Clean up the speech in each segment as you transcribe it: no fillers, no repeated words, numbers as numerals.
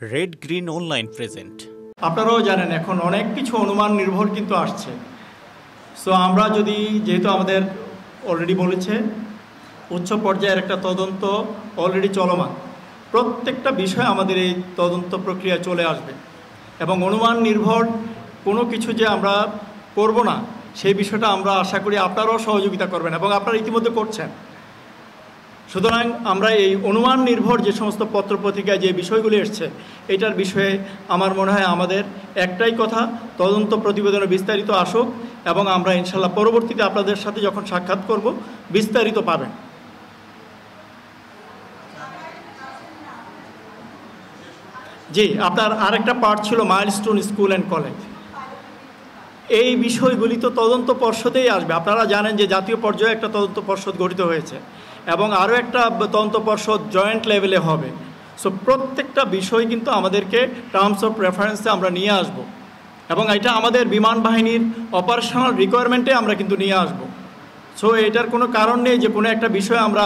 Red green online present. আপনারাও জানেন এখন অনেক কিছু অনুমান নির্ভর কিন্তু আসছে। সো আমরা যদি যেহেতু আমাদের অলরেডি বলেছে উচ্চ পর্যায়ের একটা তদন্ত অলরেডি চলমান, প্রত্যেকটা বিষয় আমাদের এই তদন্ত প্রক্রিয়া চলে আসবে এবং অনুমান নির্ভর কোনো কিছু যে আমরা করব না সেই বিষয়টা আমরা আশা করি আপনারাও সহযোগিতা করবেন এবং আপনারা ইতিমধ্যে করছেন। সুতরাং আমরা এই অনুমান নির্ভর যে সমস্ত পত্রপত্রিকায় যে বিষয়গুলি এসছে এটার বিষয়ে আমার মনে হয় আমাদের একটাই কথা, তদন্ত প্রতিবেদনে বিস্তারিত আসুক এবং আমরা ইনশাল্লাহ পরবর্তীতে আপনাদের সাথে যখন সাক্ষাৎ করব বিস্তারিত পাবেন। জি, আপনার আরেকটা পার্ট ছিল মাইলস্টোন স্কুল অ্যান্ড কলেজ। এই বিষয়গুলি তো তদন্ত পর্ষদেই আসবে। আপনারা জানেন যে জাতীয় পর্যায়ে একটা তদন্ত পর্ষদ গঠিত হয়েছে এবং আরও একটা তদন্ত পর্ষদ জয়েন্ট লেভেলে হবে। সো প্রত্যেকটা বিষয় কিন্তু আমাদেরকে টার্মস অফ রেফারেন্সে আমরা নিয়ে আসব এবং এটা আমাদের বিমান বাহিনীর অপারেশনাল রিকোয়ারমেন্টে আমরা কিন্তু নিয়ে আসব। সো এটার কোনো কারণ নেই যে কোনো একটা বিষয় আমরা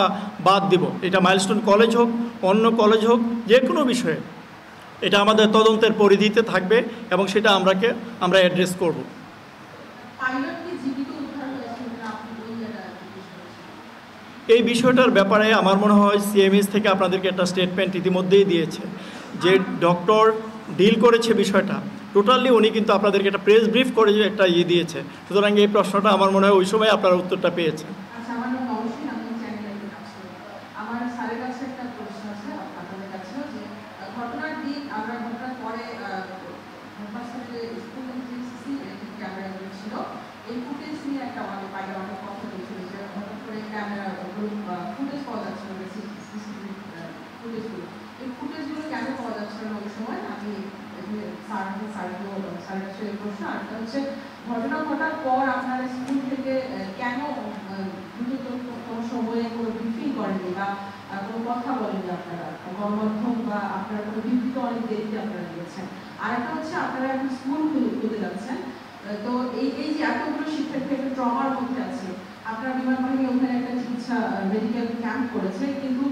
বাদ দিব। এটা মাইলস্টোন কলেজ হোক, অন্য কলেজ হোক, যে কোনো বিষয়ে এটা আমাদের তদন্তের পরিধিতে থাকবে এবং সেটা আমরা অ্যাড্রেস করব। এই বিষয়টার ব্যাপারে আমার মনে হয় সিএমএস থেকে আপনাদেরকে একটা স্টেটমেন্ট ইতিমধ্যেই দিয়েছে যে ডক্টর ডিল করেছে বিষয়টা টোটালি, উনি কিন্তু আপনাদেরকে একটা প্রেস ব্রিফ করে একটা দিয়েছে। সুতরাং এই প্রশ্নটা আমার মনে হয় ওই সময় আপনারা উত্তরটা পেয়েছেন। ঘটনা ঘটার পর আপনারা স্কুল থেকে কেন দ্রুততম সময়ে কোনো ব্রিফিং করেননি বা কোনো কথা বলেননি আপনারা গণমাধ্যম বা আপনারা কোনো বিবৃতি অনেক দেরিতে আপনারা দিয়েছেন? আর একটা হচ্ছে আপনারা এখন স্কুল খুলতে যাচ্ছেন, তো এই যে এতগুলো শিক্ষার্থী একটা ট্রমার মধ্যে আছে, আপনারা বিমান বাহিনী ওখানে একটা চিকিৎসা মেডিকেল ক্যাম্প করেছে, কিন্তু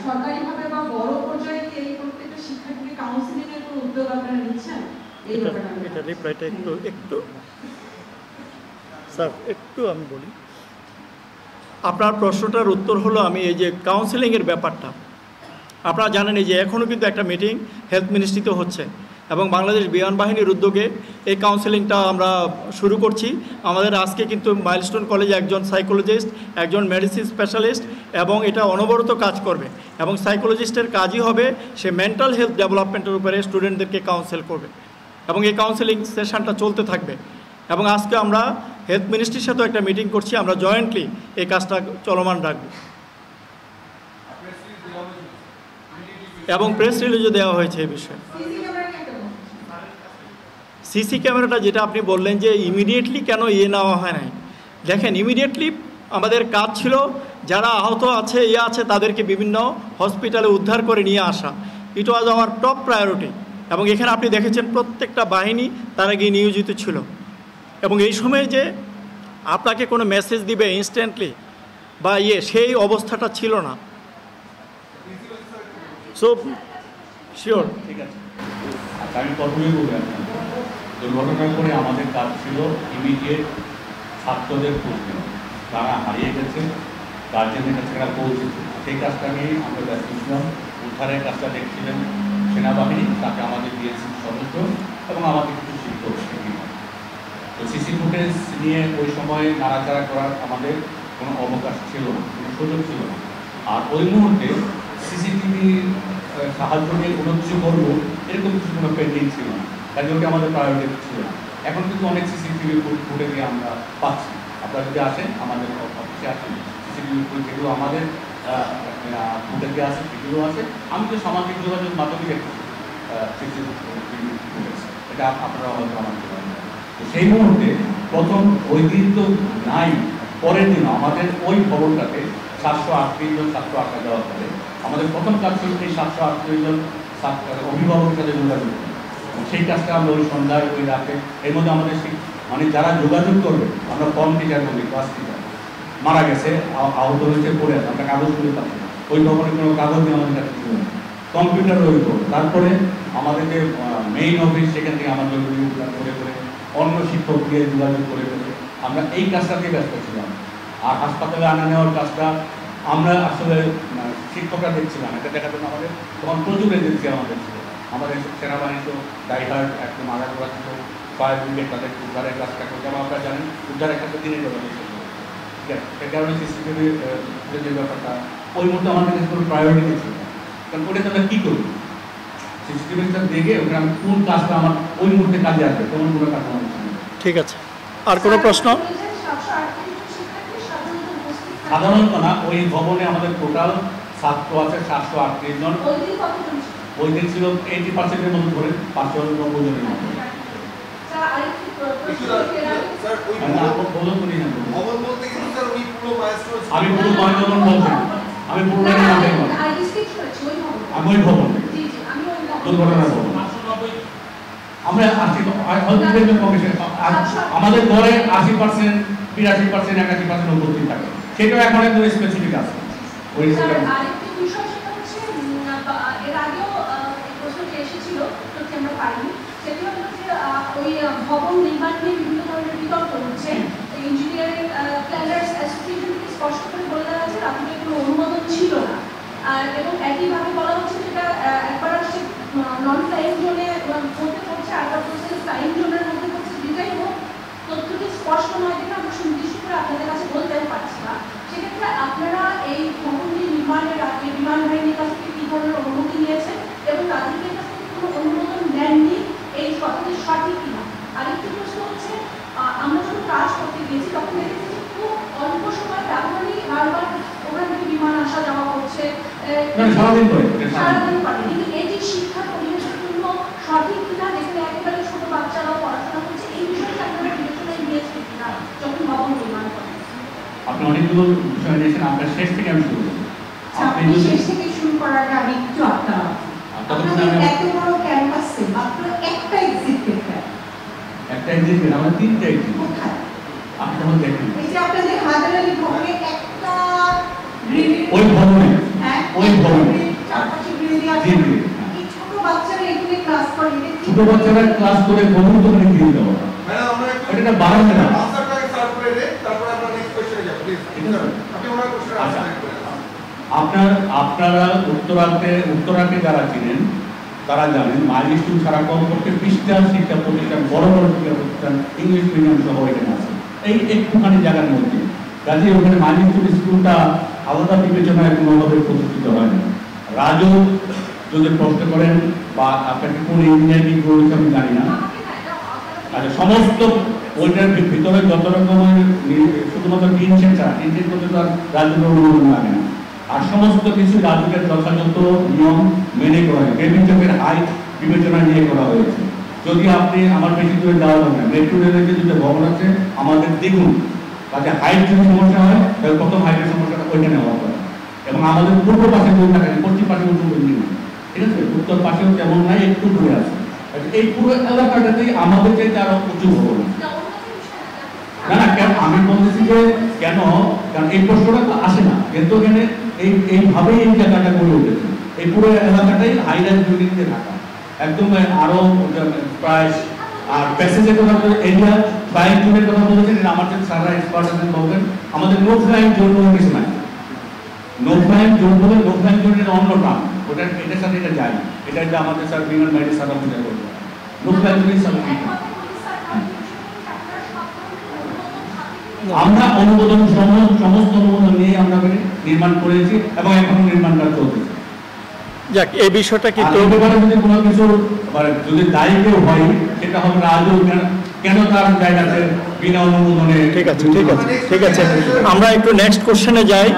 সরকারিভাবে বা বড় পর্যায়ে কি এই প্রত্যেকটা শিক্ষার্থীকে কাউন্সিলিং এর কোনো উদ্যোগ আপনারা নিচ্ছেন? এটা রিপ্লাইটা একটু স্যার একটু আমি বলি। আপনার প্রশ্নটার উত্তর হলো আমি এই যে কাউন্সিলিংয়ের ব্যাপারটা, আপনারা জানেন এই যে এখনও কিন্তু একটা মিটিং হেলথ মিনিস্ট্রিতে হচ্ছে এবং বাংলাদেশ বিমান বাহিনীর উদ্যোগে এই কাউন্সিলিংটা আমরা শুরু করছি। আমাদের আজকে কিন্তু মাইলস্টোন কলেজে একজন সাইকোলজিস্ট, একজন মেডিসিন স্পেশালিস্ট এবং এটা অনবরত কাজ করবে এবং সাইকোলজিস্টের কাজই হবে সে মেন্টাল হেলথ ডেভেলপমেন্টের উপরে স্টুডেন্টদেরকে কাউন্সেল করবে এবং এই কাউন্সেলিং সেশনটা চলতে থাকবে। এবং আজকে আমরা হেলথ মিনিস্ট্রির সাথেও একটা মিটিং করছি, আমরা জয়েন্টলি এই কাজটা চলমান রাখব এবং প্রেস রিলিজও দেওয়া হয়েছে এই বিষয়ে। সিসি ক্যামেরাটা যেটা আপনি বললেন যে ইমিডিয়েটলি কেন নেওয়া হয় নাই, দেখেন ইমিডিয়েটলি আমাদের কাজ ছিল যারা আহত আছে আছে তাদেরকে বিভিন্ন হসপিটালে উদ্ধার করে নিয়ে আসা। ইট ওয়াজ আওয়ার টপ প্রায়োরিটি এবং এখানে আপনি দেখেছেন প্রত্যেকটা বাহিনী তারা গিয়ে নিয়োজিত ছিল এবং এই সময়ে যে আপনাকে কোনো মেসেজ দিবে ইনস্ট্যান্টলি বা সেই অবস্থাটা ছিল না। সো শিওর ঠিক আছে, আমি প্রথমেই বলি দুর্ঘটনার পরে আমাদের কাজ ছিল ইমিডিয়েট ছাত্রদের খোঁজ নেওয়া, তারা হারিয়ে গেছে, গার্জেনের কাছে তারা পৌঁছেছে, সেই কাজটা নিয়ে আমরা ব্যস্ত ছিলাম। উদ্ধারের কাজটা দেখছিলেন সেনাবাহিনী, তাকে আমাদের ডিএসসি সদস্য এবং আমাদের কিছু শিক্ষক শিক্ষিকা। তো সিসি ফুটেজ নিয়ে ওই সময় নাড়াচাড়া করার আমাদের কোনো অবকাশ ছিল না, কোনো সুযোগ ছিল না। আর ওই মুহূর্তে সিসিটিভির সাহায্য নিয়ে কোনো কিছু করবো এরকম কিছু কোনো পেন্ডিং ছিল না, কাজে ওটা আমাদের প্রায়োরিটি ছিল না। এখন কিন্তু অনেক সিসিটিভি ফুটেজে আমরা পাচ্ছি, আপনারা যদি আসেন আমাদের অফিসে আসেন, সিসিটিভি যেগুলো আমাদের ফুটেজে আছে সেগুলো আছে। আমি তো সামাজিক যোগাযোগ মাধ্যমে দেখছি সিসিটিভি ফুটেজ, এটা আপনারা হয়তো আমাদের। তো সেই মুহূর্তে প্রথম ওই দিন তো নাই, পরের দিন আমাদের ওই খবরটাতে 738 জন ছাত্র আটকা দেওয়ার পরে আমাদের প্রথম কাজ ছিল এই 738 জন অভিভাবকের সাথে যোগাযোগ করা এবং সেই কাজটা আমরা ওই সন্ধ্যায় ওই রাতে এর মধ্যে আমাদের মানে যারা যোগাযোগ করবে আমরা ফর্ম টিচার বলি, ক্লাস টিচার মারা গেছে, আহত হয়েছে, পড়ে আছে, আমরা কাগজগুলি পাচ্ছি, ওই ভবনের কোনো কাগজ নিয়ে আমাদের কাছে ছিল না। কম্পিউটার ওই করবো। তারপরে আমাদের যে মেইন অফিস সেখান থেকে আমাদের করে করে অন্য শিক্ষক দিয়ে যোগাযোগ করে করে আমরা এই কাজটাতে ব্যস্ত ছিলাম। আর হাসপাতালে আনা নেওয়ার কাজটা আমরা আসলে শিক্ষকরা দেখছিলাম, এটা দেখার জন্য আমাদের তখন প্রচুর এজেন্সি আমাদের ছিল। আমাদের সেনাবাহিনী তো ড্রাইভার একদম আগার করা ছিল, ফায়ার ব্রিগেড তাদের উদ্ধারের কাজটা করতে, যেমন আপনারা জানেন উদ্ধারের কাজটা দিনে যাবে। ঠিক আছে, সে কারণে সিসিটিভি যে ব্যাপারটা ওই মুহূর্তে আমাদের কাছে কোনো প্রায়োরিটি ছিল না, কারণ ওটা তো আমরা কী করবো, সিসিটিভিটা দেখে ওখানে আমি কোন কাজটা আমার ওই মুহূর্তে কাজে আসবে তেমন কোনো কাজ আমার ছিল না। ঠিক আছে, আর কোনো প্রশ্ন? সাধারণত না, ওই ভবনে আমাদের টোটাল ছাত্র আছে 738 জন। ওই দিন ছিল 80% মতো ধরে 590 জনের মতো। আমি পুরো 9 জন বলছি, আমি পুরো আমি ওই ভবন দুর্ঘটনার ভবন আমরা আমাদের গড়ে 80%, 82%, 81% উপস্থিত থাকে, সেটাও এখন একদম স্পেসিফিক আছে। ওই আরেকটি বিষয় সেটা হচ্ছে এর আগেও এই প্রশ্নটি এসেছিল, তথ্য আমরা পাইনি। সেটি হলো যে ওই ভবন নির্মাণ নিয়ে বিভিন্ন ধরনের বিতর্ক হচ্ছে। ইঞ্জিনিয়ারিং প্ল্যানার্স অ্যাসোসিয়েশন থেকে স্পষ্ট করে বলে দেওয়া হয়েছে রাতুলের কোনো অনুমোদন ছিল না, এবং একইভাবে বলা হচ্ছে যেটা একবার আসছে নন ফ্লাইং জোনে মধ্যে পড়ছে, আরেকবার বলছে ফ্লাইং জোনের মধ্যে পড়ছে। যেটাই হোক, তথ্যটি স্পষ্ট নয় যেটা আমরা সুনির্দিষ্ট করে আপনাদের কাছে বলতেও পারছি না। সেক্ষেত্রে আপনারা এই ভবনটি নির্মাণের আগে বিমান বাহিনীর কাছ থেকে কী ধরনের অনুমতি নিয়েছেন এবং তাদেরকে কাছ থেকে কোনো অনুমোদন নেননি, এই কথাটি সঠিক কিনা? আরেকটি প্রশ্ন হচ্ছে, আমরা যখন কাজ করতে গিয়েছি তখন দেখেছি যে খুব অল্প সময় ব্যবধানেই বারবার ওখান থেকে বিমান আসা যাওয়া করছে, সারাদিন করে, কিন্তু এটি শিক্ষার পরিবেশের জন্য সঠিক কিনা, যেখানে একেবারে ছোট বাচ্চারাও পড়াশোনা করছে, এই বিষয়টা আপনারা বিবেচনায় নিয়েছেন কিনা যখন ভবন নির্মাণ করেন? আপনি অনেকগুলো বিষয় নিয়েছেন, আপনার শেষ থেকে আমি শুরু করব। আপনি শেষ থেকে শুরু করার আগে আমি একটু আপনাদের এত বড় ক্যাম্পাসে মাত্র একটা এক্সিট পেতেন, একটা এক্সিট পেন, আমরা 3টা এক্সিট কোথায় আপনি তখন দেখেন এই যে আপনাদের হাজার আলী ভবনে একটা ওই ভবনে, হ্যাঁ ওই ভবনে চারপাশে গ্রিল দিয়ে আছে, এই ছোট বাচ্চারা এখানে ক্লাস করে, ছোট বাচ্চারা ক্লাস করে ভবন তো মানে গ্রিল দেওয়া, ম্যাডাম আমরা এটা বারান্দা না আনসারটাকে সার্ভ করে দে, তারপর আমরা নেক্সট কোশ্চেনে যাব প্লিজ। ঠিক আছে, আপনি ওনার কোশ্চেন আনসার করেন। আপনারা উত্তরাতে যারা চিনেন তারা জানেন মাইলস্টোন ছাড়া কমপক্ষে 20টা শিক্ষা প্রতিষ্ঠান, বড় বড় শিক্ষা প্রতিষ্ঠান ইংলিশ মিডিয়াম সহ এখানে আছে এই একটুখানি জায়গার মধ্যে। কাজে ওখানে মাইলস্টোন স্কুলটা আলাদা বিবেচনায় কোনোভাবে প্রতিষ্ঠিত হয় না। রাজু যদি প্রশ্ন করেন বা আপনাকে কোন ইঞ্জিনিয়ারিং করেছে আমি জানি না, আচ্ছা সমস্ত ওইটার ভিতরে যত রকমের শুধুমাত্র টিনশেড ছাড়া, টিনশেড করতে তো আর রাজুর অনুমোদন লাগে না, আর সমস্ত কিছু রাজুকের যথাযথ নিয়ম মেনে করা হয়। কেবিন চকের হাইট বিবেচনা নিয়ে করা হয়েছে। যদি আপনি আমার বেশি দূরে যাওয়া যাবে না, মেট্রো রেলের যে দুটো ভবন আছে আমাদের দ্বিগুণ, কাজে হাইট যদি সমস্যা হয় তাহলে প্রথম হাইটের সমস্যাটা ওইখানে হওয়া হয়। এবং আমাদের পূর্ব পাশে বই থাকে, পশ্চিম পাশে উঁচু বই নেই, ঠিক আছে, উত্তর পাশেও তেমন নাই, একটু দূরে আছে। এই পুরো এলাকাটাতেই আমাদের চাইতে আরো উঁচু ভবন। না না, কেন আমি বলতেছি যে কেন, কারণ এই প্রশ্নটা আসে না, কিন্তু এখানে এইভাবেই এই জায়গাটা গড়ে উঠেছে। এই পুরো এলাকাটাই হাইরাইজ বিল্ডিং দিয়ে ঢাকা, একদম আরো প্রায়। আর প্যাসেজের কথা বলে এরিয়া ফ্লাইং জোনের কথা বলেছেন, আমার যে স্যাররা এক্সপার্ট আছেন বলবেন, আমাদের নো ফ্লাইং জোন বলে কিছু নাই। নো ফ্লাইং জোন বলে নো ফ্লাইং জোনের অন্য টার্ম, ওটা এটার সাথে এটা যায়, এটা যে আমাদের স্যার বিমান বাইরে সারা পূজা করবে নো ফ্লাইং জোনের সাথে। আমরা অনুমোদন সমস্ত অনুমোদন নিয়ে আমরা নির্মাণ করেছি এবং এখনো নির্মাণ কাজ চলতেছে। যাক, এই বিষয়টা কিন্তু ব্যাপারে যদি কোনো কিছু যদি দায়ী কেউ হয় সেটা হবে রাজু, কেন তার জায়গাতে বিনা অনুমোদনে। ঠিক আছে, ঠিক আছে, ঠিক আছে, আমরা একটু নেক্সট কোশ্চেনে যাই।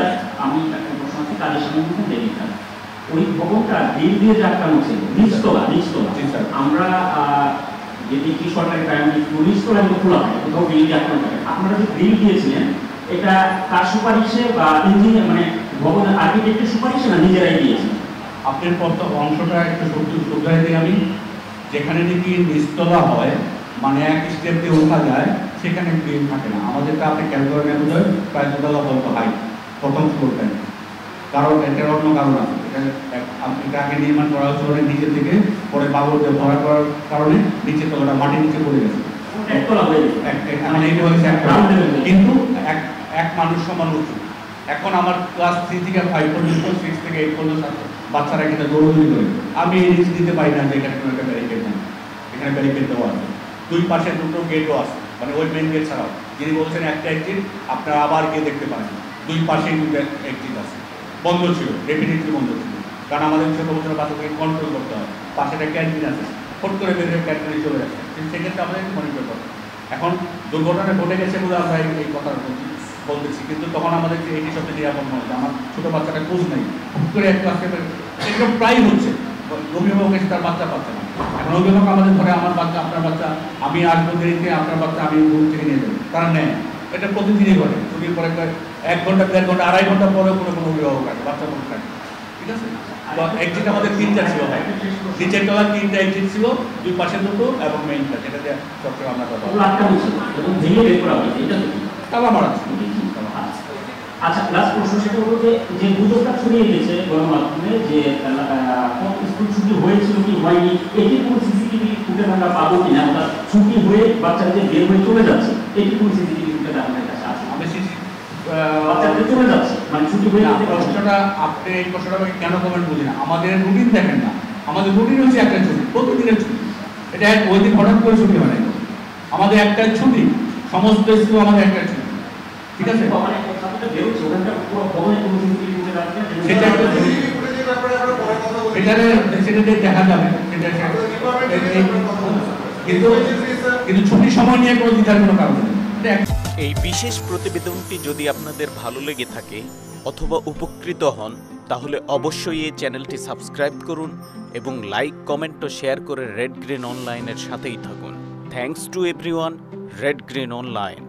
আমি একটা প্রশ্ন আছে কাজের সম্বন্ধে দেখি, ওই ভবনটা গ্রিল দিয়ে যে আটকানো ছিল, নিচতলা, আমরা যেটি কি সরকারি প্রাইমারি স্কুল নিচতলা খোলা হয়, কোথাও গ্রিল দিয়ে আটকানো থাকে, আপনারা যে গ্রিল দিয়েছিলেন এটা কার সুপারিশে বা ইঞ্জিনিয়ার মানে ভবনের আর্কিটেক্টের সুপারিশে না নিজেরাই দিয়েছেন? আপনার অংশটা একটু শুধরাই দিই আমি। যেখানে নাকি নিচতলা হয় মানে এক স্টেপ দিয়ে ওঠা যায়, সেখানে গ্রিল থাকে না। আমাদেরটা আপনি খেয়াল করে নেওয়া যায় প্রায় 2 তলা পর্যন্ত হাইট প্রথম ফ্লোরটায়, কারণ এটার অন্য কারণ আছে। এটা আগে নির্মাণ করা হচ্ছে অনেক নিচে থেকে, পরে বাবর ভরা করার কারণে নিচে তলাটা মাটির নিচে পড়ে গেছে। কিন্তু এক মানুষ সমান উঁচু। এখন আমার ক্লাস 3 থেকে 5 পর্যন্ত, 6 থেকে 8 পর্যন্ত বাচ্চারা কিন্তু দৌড়দৌড়ি করে। আমি এই রিস্ক দিতে পারি না যে এখানে কোনো একটা ব্যারিকেড নেই। এখানে ব্যারিকেড দেওয়া আছে, দুই পাশে দুটো গেটও আছে, মানে ওই মেন গেট ছাড়াও। যিনি বলছেন একটা এক্সিট, আপনারা আবার গিয়ে দেখতে পারেন দুই পাশেই দুটো এক্সিট আছে। বন্ধ ছিল, ডেফিনেটলি বন্ধ ছিল, কারণ আমাদের ছোটো ছোটো বাচ্চাকে কন্ট্রোল করতে হয়। পাশে একটা ক্যান্টিন আছে, ফট করে বেরিয়ে ক্যান্টিনে চলে যাচ্ছে, সেক্ষেত্রে আমাদের মনিটর করতে। এখন দুর্ঘটনা ঘটে গেছে বলে আমরা এই কথা বলতেছি, কিন্তু তখন আমাদের এটি সবচেয়ে নিরাপদ মনে হচ্ছে। আমার ছোটো বাচ্চাটা খোঁজ নেই, হুট করে একটু আসতে পারে, এরকম প্রায় হচ্ছে। অভিভাবক এসে তার বাচ্চা পাচ্ছে না। এখন অভিভাবক আমাদের ঘরে আমার বাচ্চা, আপনার বাচ্চা, আমি আসবো দেরিতে, আপনার বাচ্চা আমি রুম থেকে নিয়ে যাবো, তারা নেয়। এটা প্রতিদিনই ঘটে। ছুটির পরে 1 ঘন্টা, 1.5 ঘন্টা, 2.5 ঘন্টা পরেও কোনো অভিভাবক আসে, বাচ্চা বসে থাকে। ঠিক আছে, এক্সিট আমাদের 3টা ছিল, নিচের তলার 3টা এক্সিট ছিল, দুই পাশে দুটো এবং মেইনটা, যেটা দিয়ে সবসময় আমরা কথা তালা মারা। আচ্ছা, লাস্ট প্রশ্ন সেটা হলো যে গুজবটা ছড়িয়ে গেছে গণমাধ্যমে যে স্কুল ছুটি হয়েছিল কি হয়নি, এটি কোন সিসিটিভি ফুটেজ আমরা পাবো কিনা? আমরা ছুটি হয়ে বাচ্চারা যে বের হয়ে চলে যাচ্ছে, এটি কোন সিসিটিভি ফুটেজ আপনার কাছে আছে? আমি বাচ্চারা চলে যাচ্ছে মানে ছুটি হয়ে যাচ্ছে। প্রশ্নটা আপনি এই প্রশ্নটা কেন কমেন্ট বুঝি না। আমাদের রুটিন দেখেন না, আমাদের রুটিন হচ্ছে একটা ছুটি, প্রতিদিনের ছুটি। এটা ওই দিন হঠাৎ করে ছুটি হয় না, আমাদের একটা ছুটি, সমস্ত স্কুল আমাদের একটা ছুটি। ঠিক আছে, সেটা দেখা যাবে, কিন্তু ছুটির সময় নিয়ে কোনো দ্বিধার কোনো কারণ নেই। এই বিশেষ প্রতিবেদনটি যদি আপনাদের ভালো লেগে থাকে অথবা উপকৃত হন, তাহলে অবশ্যই এই চ্যানেলটি সাবস্ক্রাইব করুন এবং লাইক, কমেন্ট ও শেয়ার করে রেড গ্রিন অনলাইনের সাথেই থাকুন। Thanks to everyone, red green online.